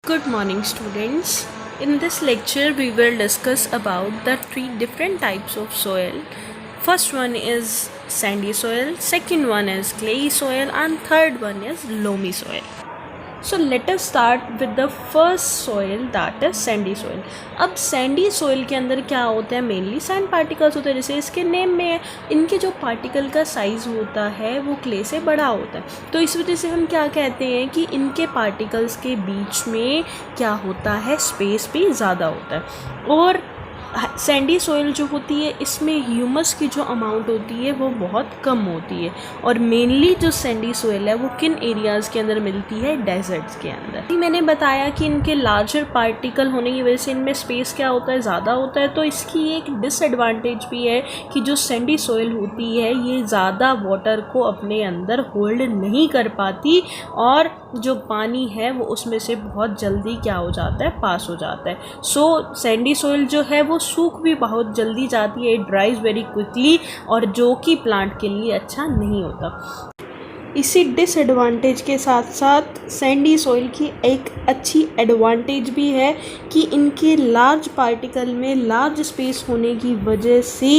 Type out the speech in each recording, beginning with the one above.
Good morning, students. In this lecture, we will discuss about the three different types of soil. First one is sandy soil, second one is clayey soil, and third one is loamy soil. So let us start with the first soil, that is sandy soil. अब sandy soil के अंदर क्या होता है, mainly sand particles होते हैं. जैसे इसके नेम में इनके जो पार्टिकल का साइज़ होता है वो क्ले से बड़ा होता है. तो इस वजह से हम क्या कहते हैं कि इनके पार्टिकल्स के बीच में क्या होता है, स्पेस भी ज़्यादा होता है. और सैंडी सोइल जो होती है इसमें ह्यूमस की जो अमाउंट होती है वो बहुत कम होती है. और मेनली जो सैंडी सोइल है वो किन एरियाज़ के अंदर मिलती है, डेजर्ट्स के अंदर. मैंने बताया कि इनके लार्जर पार्टिकल होने की वजह से इनमें स्पेस क्या होता है, ज़्यादा होता है. तो इसकी एक डिसएडवांटेज भी है कि जो सैंडी सोइल होती है ये ज़्यादा वाटर को अपने अंदर होल्ड नहीं कर पाती और जो पानी है वो उसमें से बहुत जल्दी क्या हो जाता है, पास हो जाता है. सो सैंडी सोइल जो है वो सूख भी बहुत जल्दी जाती है, इट ड्राइज वेरी क्विकली, और जो कि प्लांट के लिए अच्छा नहीं होता. इसी डिसएडवांटेज के साथ साथ सैंडी सॉइल की एक अच्छी एडवांटेज भी है कि इनके लार्ज पार्टिकल में लार्ज स्पेस होने की वजह से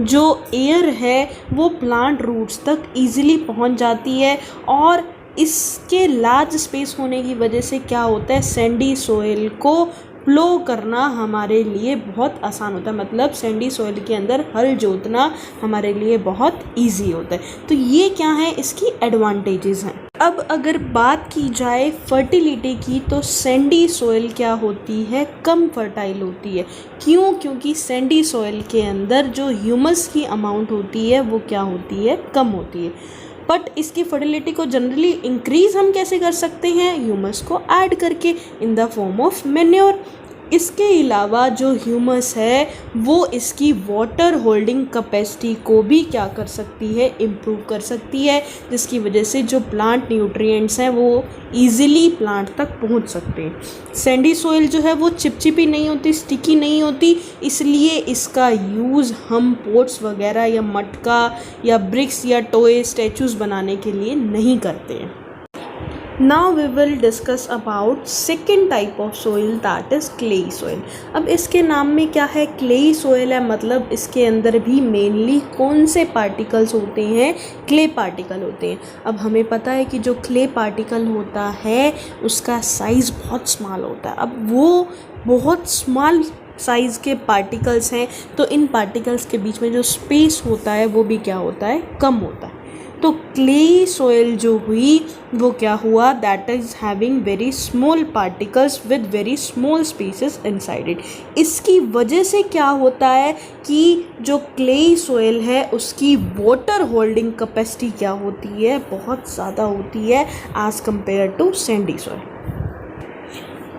जो एयर है वो प्लांट रूट्स तक ईज़िली पहुंच जाती है. और इसके लार्ज स्पेस होने की वजह से क्या होता है, सैंडी सॉइल को प्लो करना हमारे लिए बहुत आसान होता है. मतलब सैंडी सॉइल के अंदर हल जोतना हमारे लिए बहुत इजी होता है. तो ये क्या है, इसकी एडवांटेजेस हैं. अब अगर बात की जाए फर्टिलिटी की तो सैंडी सॉइल क्या होती है, कम फर्टाइल होती है. क्यों? क्योंकि सैंडी सॉइल के अंदर जो ह्यूमस की अमाउंट होती है वो क्या होती है, कम होती है. बट इसकी फर्टिलिटी को जनरली इंक्रीज़ हम कैसे कर सकते हैं, ह्यूमस को ऐड करके in the form of manure. इसके अलावा जो ह्यूमस है वो इसकी वाटर होल्डिंग कैपेसिटी को भी क्या कर सकती है, इम्प्रूव कर सकती है, जिसकी वजह से जो प्लांट न्यूट्रिएंट्स हैं वो ईज़िली प्लांट तक पहुंच सकते हैं. सैंडी सॉइल जो है वो चिपचिपी नहीं होती, स्टिकी नहीं होती, इसलिए इसका यूज़ हम पोट्स वगैरह या मटका या ब्रिक्स या टॉय स्टैचूज़ बनाने के लिए नहीं करते हैं. Now we will discuss about second type of soil, that is clay soil. अब इसके नाम में क्या है, clay soil है, मतलब इसके अंदर भी मेनली कौन से पार्टिकल्स होते हैं, क्ले पार्टिकल होते हैं. अब हमें पता है कि जो क्ले पार्टिकल होता है उसका साइज़ बहुत स्मॉल होता है. अब वो बहुत स्मॉल साइज़ के पार्टिकल्स हैं तो इन पार्टिकल्स के बीच में जो स्पेस होता है वो भी क्या होता है, कम होता है. तो क्ले सॉइल जो हुई वो क्या हुआ, that is having very small particles with very small spaces inside it. इसकी वजह से क्या होता है कि जो क्ले सॉइल है उसकी वाटर होल्डिंग कैपेसिटी क्या होती है, बहुत ज़्यादा होती है as compare to sandy soil.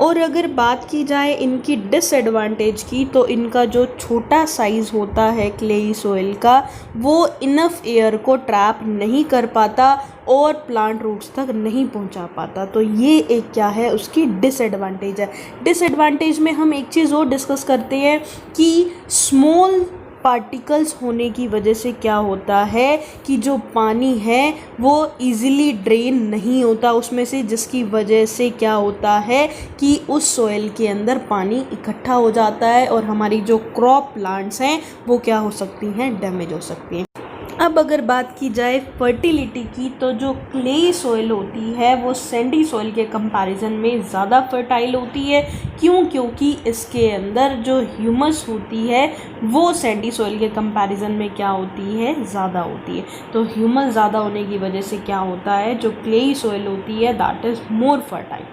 और अगर बात की जाए इनकी डिसएडवांटेज की तो इनका जो छोटा साइज़ होता है क्लेई सॉइल का वो इनफ एयर को ट्रैप नहीं कर पाता और प्लांट रूट्स तक नहीं पहुंचा पाता. तो ये एक क्या है, उसकी डिसएडवांटेज है. डिसएडवांटेज में हम एक चीज़ और डिस्कस करते हैं कि स्मॉल पार्टिकल्स होने की वजह से क्या होता है कि जो पानी है वो इजीली ड्रेन नहीं होता उसमें से, जिसकी वजह से क्या होता है कि उस सॉइल के अंदर पानी इकट्ठा हो जाता है और हमारी जो क्रॉप प्लांट्स हैं वो क्या हो सकती हैं, डैमेज हो सकती हैं. अब अगर बात की जाए फर्टिलिटी की तो जो क्ले सॉइल होती है वो सैंडी सॉइल के कंपैरिजन में ज़्यादा फर्टाइल होती है. क्यों? क्योंकि इसके अंदर जो ह्यूमस होती है वो सैंडी सॉइल के कंपैरिजन में क्या होती है, ज़्यादा होती है. तो ह्यूमस ज़्यादा होने की वजह से क्या होता है, जो क्ले सॉइल होती है दैट इज़ मोर फर्टाइल.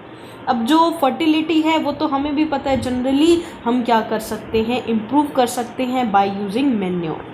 अब जो फर्टिलिटी है वो तो हमें भी पता है, जनरली हम क्या कर सकते हैं, इम्प्रूव कर सकते हैं बाय यूजिंग मैन्योर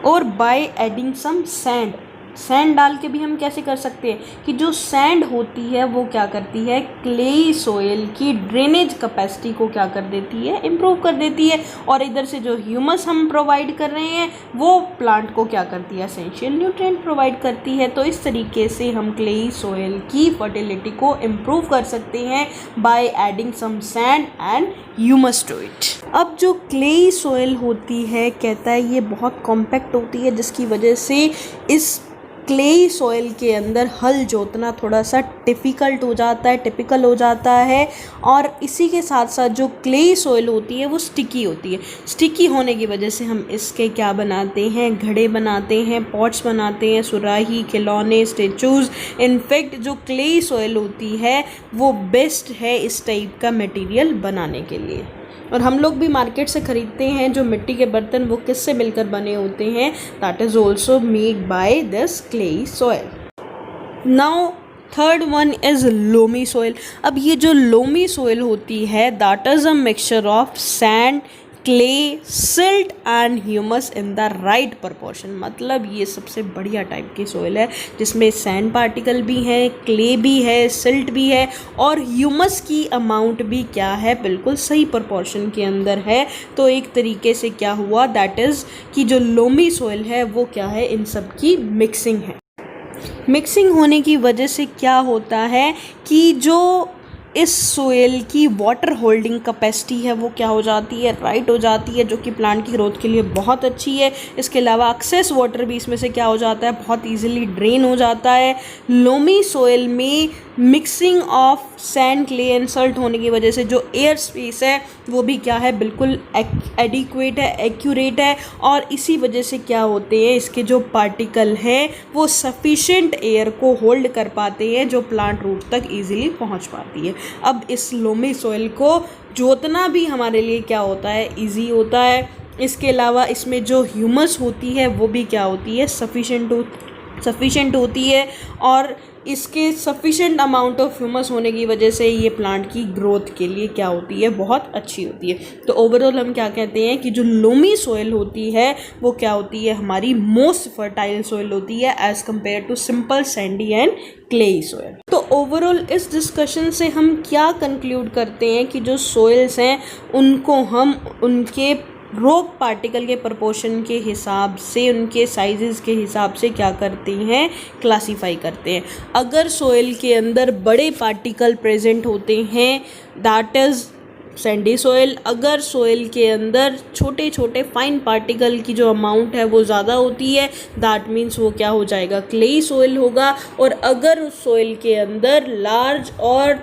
और बाय एडिंग सम सैंड डाल के भी हम कैसे कर सकते हैं कि जो सैंड होती है वो क्या करती है, क्ले सॉइल की ड्रेनेज कैपेसिटी को क्या कर देती है, इम्प्रूव कर देती है. और इधर से जो ह्यूमस हम प्रोवाइड कर रहे हैं वो प्लांट को क्या करती है, एसेंशियल न्यूट्रिएंट प्रोवाइड करती है. तो इस तरीके से हम क्ले सॉइल की फर्टिलिटी को इम्प्रूव कर सकते हैं by adding some sand and humus to it. अब जो क्ले सॉइल होती है, कहता है ये बहुत कॉम्पैक्ट होती है जिसकी वजह से इस क्लेई सॉइल के अंदर हल जोतना थोड़ा सा टिपिकल हो जाता है और इसी के साथ साथ जो क्लेई सॉइल होती है वो स्टिकी होती है। स्टिकी होने की वजह से हम इसके क्या बनाते हैं, घड़े बनाते हैं, पॉट्स बनाते हैं, सुराही, खिलौने, स्टेचूज़। इनफैक्ट जो क्लेई सॉइल होती है वो बेस्ट है इस टाइप का मटेरियल बनाने के लिए। और हम लोग भी मार्केट से ख़रीदते हैं जो मिट्टी के बर्तन, वो किससे मिलकर बने होते हैं, that is also made by this clayey soil. Now third one is loamy soil. अब ये जो लोमी सॉइल होती है that is a mixture of sand, clay, silt and humus in the right proportion. मतलब ये सबसे बढ़िया टाइप की सोइल है जिसमें सैंड पार्टिकल भी हैं, क्ले भी है, सिल्ट भी है और ह्यूमस की अमाउंट भी क्या है, बिल्कुल सही प्रपोर्शन के अंदर है। तो एक तरीके से क्या हुआ, दैट इज़ कि जो लोमी सोइल है वो क्या है, इन सब की मिक्सिंग है। मिक्सिंग होने की वजह से क्या होता है कि जो इस सोयल की वाटर होल्डिंग कैपेसिटी है वो क्या हो जाती है, राइट हो जाती है, जो कि प्लांट की ग्रोथ के लिए बहुत अच्छी है। इसके अलावा एक्सेस वाटर भी इसमें से क्या हो जाता है, बहुत इजीली ड्रेन हो जाता है। लोमी सोयल में mixing of sand, clay and Salt होने की वजह से जो एयर स्पेस है वो भी क्या है, बिल्कुल एडिक्वेट है, एक्यूरेट है। और इसी वजह से क्या होते हैं, इसके जो पार्टिकल हैं वो सफिशेंट एयर को होल्ड कर पाते हैं जो प्लांट रूट तक इजीली पहुंच पाती है। अब इस लोमी सॉइल को जोतना भी हमारे लिए क्या होता है, इजी होता है। इसके अलावा इसमें जो ह्यूमस होती है वो भी क्या होती है, सफिशेंट होती है और इसके सफिशेंट अमाउंट ऑफ ह्यूमस होने की वजह से ये प्लांट की ग्रोथ के लिए क्या होती है, बहुत अच्छी होती है। तो ओवरऑल हम क्या कहते हैं कि जो लोमी सॉइल होती है वो क्या होती है, हमारी मोस्ट फर्टाइल सॉइल होती है as compare to simple sandy and clayey soil. तो ओवरऑल इस डिस्कशन से हम क्या कंक्लूड करते हैं कि जो सॉइल्स हैं उनको हम उनके रॉक पार्टिकल के प्रपोर्शन के हिसाब से, उनके साइजेस के हिसाब से क्या करते हैं, क्लासीफाई करते हैं। अगर सॉइल के अंदर बड़े पार्टिकल प्रेजेंट होते हैं दैट इज़ सैंडी सॉइल। अगर सॉइल के अंदर छोटे छोटे फाइन पार्टिकल की जो अमाउंट है वो ज़्यादा होती है दैट मीन्स वो क्या हो जाएगा, क्लेई सॉइल होगा। और अगर उस सॉइल के अंदर लार्ज और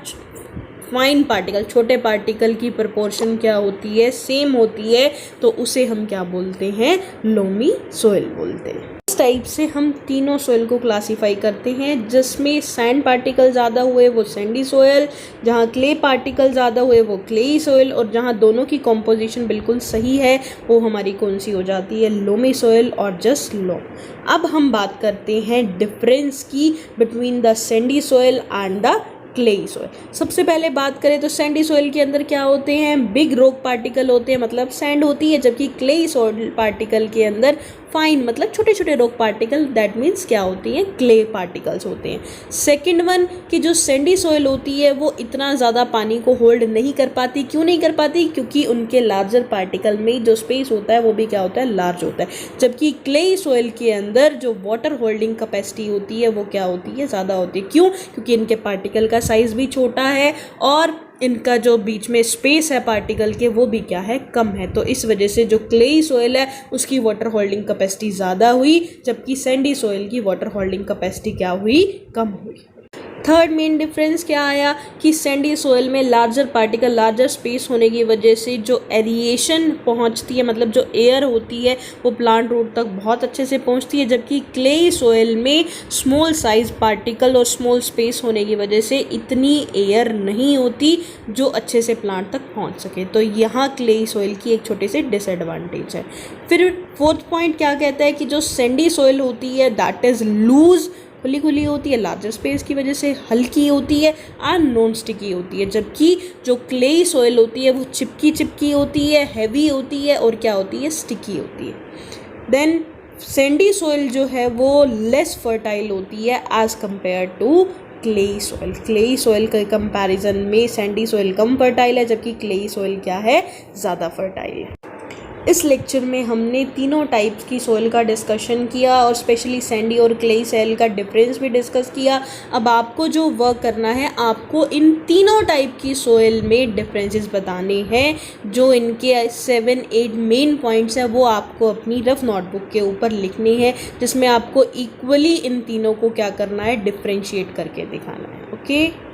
फाइन पार्टिकल, छोटे पार्टिकल की प्रपोर्शन क्या होती है, सेम होती है, तो उसे हम क्या बोलते हैं, लोमी सॉइल बोलते हैं। इस टाइप से हम तीनों सॉइल को क्लासीफाई करते हैं, जिसमें सैंड पार्टिकल ज़्यादा हुए वो सैंडी सॉइल, जहाँ क्ले पार्टिकल ज़्यादा हुए वो क्लेई सॉइल, और जहाँ दोनों की कॉम्पोजिशन बिल्कुल सही है वो हमारी कौन सी हो जाती है, लोमी सॉइल और जस्ट लोम। अब हम बात करते हैं डिफरेंस की between the Sandy soil and the clayey soil. सबसे पहले बात करें तो सैंडी सॉइल के अंदर क्या होते हैं, बिग रॉक पार्टिकल होते हैं, मतलब सैंड होती है, जबकि क्लेई सॉइल पार्टिकल के अंदर फाइन मतलब छोटे छोटे रॉक पार्टिकल, दैट मीन्स क्या होती हैं, क्ले पार्टिकल्स होते हैं। सेकंड वन कि जो सैंडी सॉइल होती है वो इतना ज़्यादा पानी को होल्ड नहीं कर पाती। क्यों नहीं कर पाती, क्योंकि उनके लार्जर पार्टिकल में जो स्पेस होता है वो भी क्या होता है, लार्ज होता है। जबकि क्लेई सॉइल के अंदर जो वाटर होल्डिंग कैपेसिटी होती है वो क्या होती है, ज़्यादा होती है। क्यों, क्योंकि इनके पार्टिकल का साइज़ भी छोटा है और इनका जो बीच में स्पेस है पार्टिकल के वो भी क्या है, कम है। तो इस वजह से जो क्लेई सॉइल है उसकी वाटर होल्डिंग कैपेसिटी ज़्यादा हुई, जबकि सैंडी सॉइल की वाटर होल्डिंग कैपेसिटी क्या हुई, कम हुई। थर्ड मेन डिफरेंस क्या आया कि सैंडी सॉइल में लार्जर पार्टिकल, लार्जर स्पेस होने की वजह से जो एरिएशन पहुंचती है, मतलब जो एयर होती है वो प्लांट रूट तक बहुत अच्छे से पहुंचती है। जबकि क्लेई सॉइल में स्मॉल साइज पार्टिकल और स्मॉल स्पेस होने की वजह से इतनी एयर नहीं होती जो अच्छे से प्लांट तक पहुंच सके। तो यहाँ क्लेई सॉइल की एक छोटी सी डिसएडवांटेज है। फिर फोर्थ पॉइंट क्या कहता है कि जो सैंडी सॉइल होती है दैट इज़ लूज, खुली खुली होती है, लार्जर स्पेस की वजह से हल्की होती है एंड नॉन स्टिकी होती है। जबकि जो क्लेई सॉइल होती है वो चिपकी चिपकी होती है, हैवी होती है और क्या होती है, स्टिकी होती है। देन सैंडी सॉइल जो है वो लेस फर्टाइल होती है as compare to clayey soil. Clayey soil के कंपैरिजन में सैंडी सॉइल कम फर्टाइल है, जबकि क्लेई सॉइल क्या है, ज़्यादा फर्टाइल है। इस लेक्चर में हमने तीनों टाइप्स की सोइल का डिस्कशन किया और स्पेशली सैंडी और क्लेई सोइल का डिफरेंस भी डिस्कस किया। अब आपको जो वर्क करना है, आपको इन तीनों टाइप की सोइल में डिफरेंसेस बताने हैं। जो इनके 7-8 मेन पॉइंट्स हैं वो आपको अपनी रफ नोटबुक के ऊपर लिखने हैं, जिसमें आपको इक्वली इन तीनों को क्या करना है, डिफ्रेंशिएट करके दिखाना है। ओके।